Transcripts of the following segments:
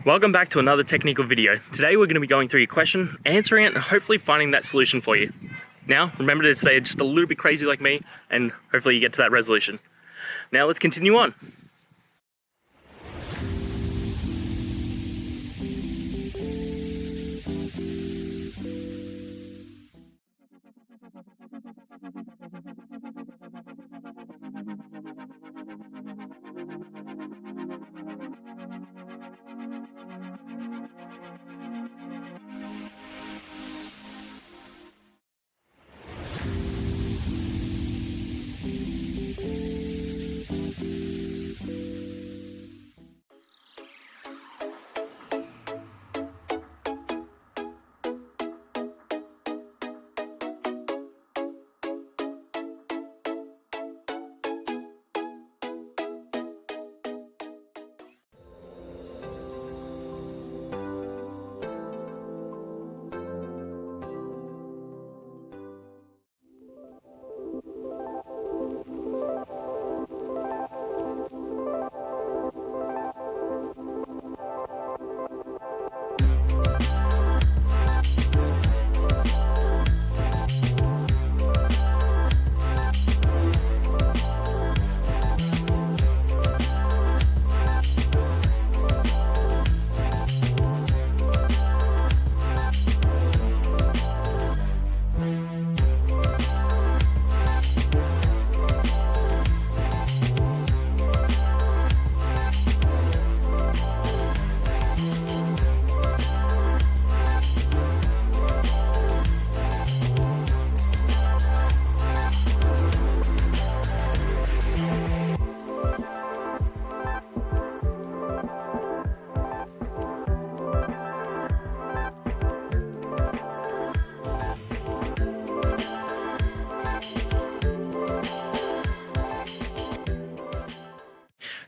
Welcome back to another technical video. Today we're going to be going through your question, answering it, and hopefully finding that solution for you. Now, remember to stay just a little bit crazy like me, and hopefully you get to that resolution. Now let's continue on.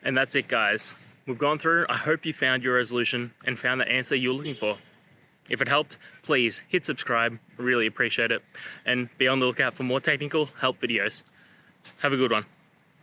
And that's it, guys. We've gone through. I hope you found your resolution and found the answer you were looking for. If it helped, please hit subscribe. I really appreciate it. And be on the lookout for more technical help videos. Have a good one.